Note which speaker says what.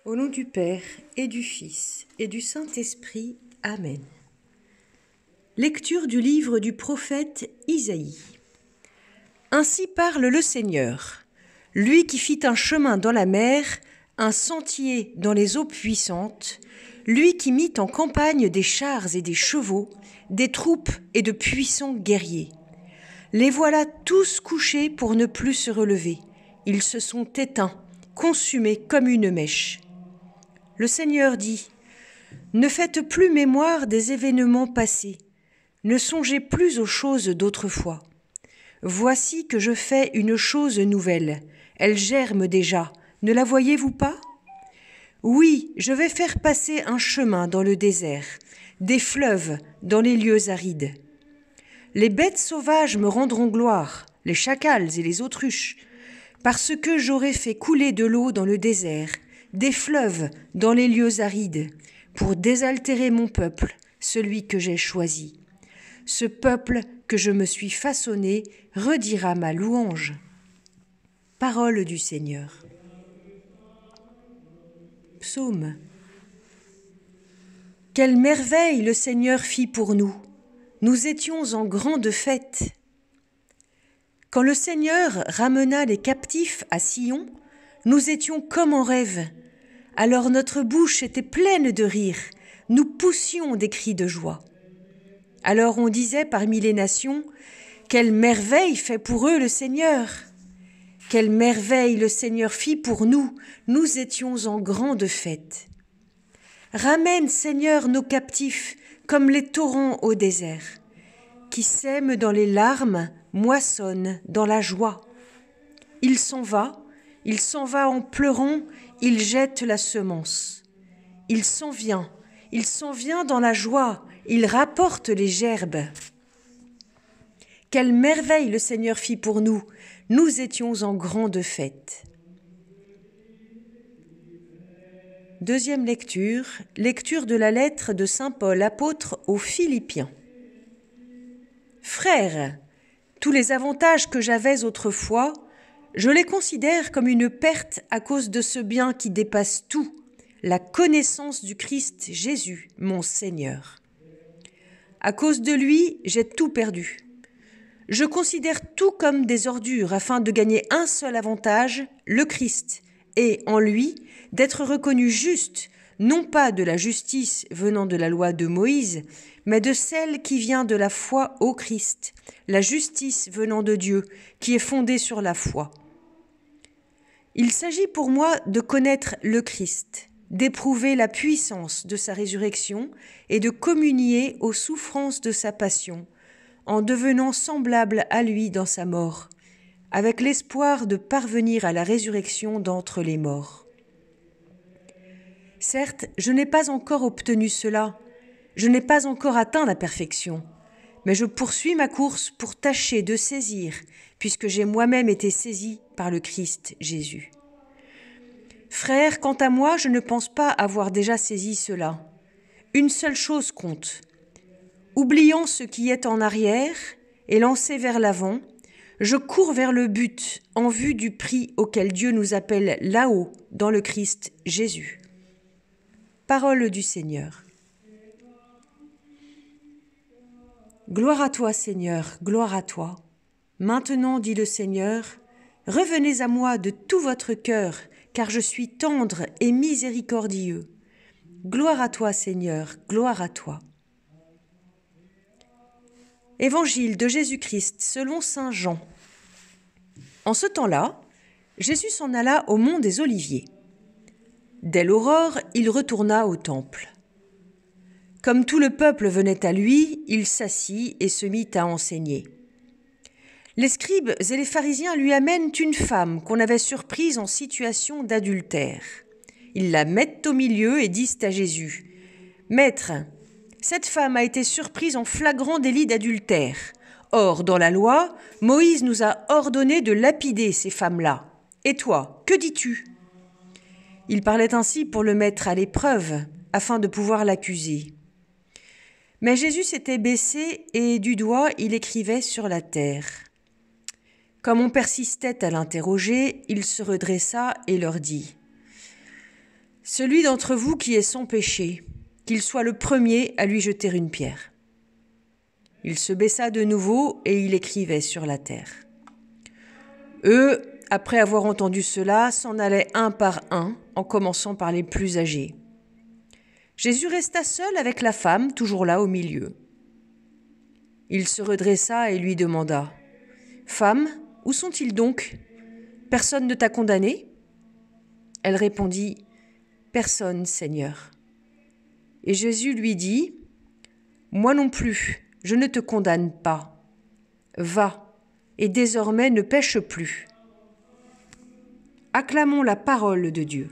Speaker 1: Au nom du Père et du Fils et du Saint-Esprit. Amen. Lecture du livre du prophète Isaïe. Ainsi parle le Seigneur, lui qui fit un chemin dans la mer, un sentier dans les eaux puissantes, lui qui mit en campagne des chars et des chevaux, des troupes et de puissants guerriers. Les voilà tous couchés pour ne plus se relever. Ils se sont éteints, consumés comme une mèche. Le Seigneur dit : Ne faites plus mémoire des événements passés, ne songez plus aux choses d'autrefois. Voici que je fais une chose nouvelle, elle germe déjà, ne la voyez-vous pas ? Oui, je vais faire passer un chemin dans le désert, des fleuves dans les lieux arides. Les bêtes sauvages me rendront gloire, les chacals et les autruches, parce que j'aurai fait couler de l'eau dans le désert, des fleuves dans les lieux arides, pour désaltérer mon peuple, celui que j'ai choisi. Ce peuple que je me suis façonné redira ma louange. Parole du Seigneur. Psaume. Quelle merveille le Seigneur fit pour nous! Nous étions en grande fête. Quand le Seigneur ramena les captifs à Sion, nous étions comme en rêve. Alors notre bouche était pleine de rire, nous poussions des cris de joie. Alors on disait parmi les nations : Quelle merveille fait pour eux le Seigneur ! Quelle merveille le Seigneur fit pour nous, nous étions en grande fête. Ramène, Seigneur, nos captifs, comme les torrents au désert. Qui sème dans les larmes, moissonne dans la joie. Il s'en va en pleurant, il jette la semence. Il s'en vient dans la joie, il rapporte les gerbes. Quelle merveille le Seigneur fit pour nous, nous étions en grande fête. Deuxième lecture de la lettre de saint Paul apôtre aux Philippiens. Frères, tous les avantages que j'avais autrefois, je les considère comme une perte à cause de ce bien qui dépasse tout, la connaissance du Christ Jésus, mon Seigneur. À cause de lui, j'ai tout perdu. Je considère tout comme des ordures afin de gagner un seul avantage, le Christ, et en lui, d'être reconnu juste, non pas de la justice venant de la loi de Moïse, mais de celle qui vient de la foi au Christ, la justice venant de Dieu, qui est fondée sur la foi. Il s'agit pour moi de connaître le Christ, d'éprouver la puissance de sa résurrection et de communier aux souffrances de sa passion, en devenant semblable à lui dans sa mort, avec l'espoir de parvenir à la résurrection d'entre les morts. Certes, je n'ai pas encore obtenu cela, je n'ai pas encore atteint la perfection, mais je poursuis ma course pour tâcher de saisir, puisque j'ai moi-même été saisi par le Christ Jésus. Frères, quant à moi, je ne pense pas avoir déjà saisi cela. Une seule chose compte. Oubliant ce qui est en arrière et lancé vers l'avant, je cours vers le but en vue du prix auquel Dieu nous appelle là-haut dans le Christ Jésus. Parole du Seigneur. Gloire à toi, Seigneur, gloire à toi. Maintenant, dit le Seigneur, revenez à moi de tout votre cœur, car je suis tendre et miséricordieux. Gloire à toi, Seigneur, gloire à toi. Évangile de Jésus-Christ selon saint Jean. En ce temps-là, Jésus s'en alla au mont des Oliviers. Dès l'aurore, il retourna au temple. Comme tout le peuple venait à lui, il s'assit et se mit à enseigner. Les scribes et les pharisiens lui amènent une femme qu'on avait surprise en situation d'adultère. Ils la mettent au milieu et disent à Jésus : « Maître, cette femme a été surprise en flagrant délit d'adultère. Or, dans la loi, Moïse nous a ordonné de lapider ces femmes-là. Et toi, que dis-tu » Il parlait ainsi pour le mettre à l'épreuve, afin de pouvoir l'accuser. Mais Jésus s'était baissé et du doigt il écrivait sur la terre. Comme on persistait à l'interroger, il se redressa et leur dit : Celui d'entre vous qui est sans péché, qu'il soit le premier à lui jeter une pierre. Il se baissa de nouveau et il écrivait sur la terre. Eux, après avoir entendu cela, s'en allaient un par un, en commençant par les plus âgés. Jésus resta seul avec la femme, toujours là au milieu. Il se redressa et lui demanda : « Femme, où sont-ils donc ? Personne ne t'a condamné ? » Elle répondit : « Personne, Seigneur. » Et Jésus lui dit : « Moi non plus, je ne te condamne pas. Va, et désormais ne pêche plus. » Acclamons la parole de Dieu.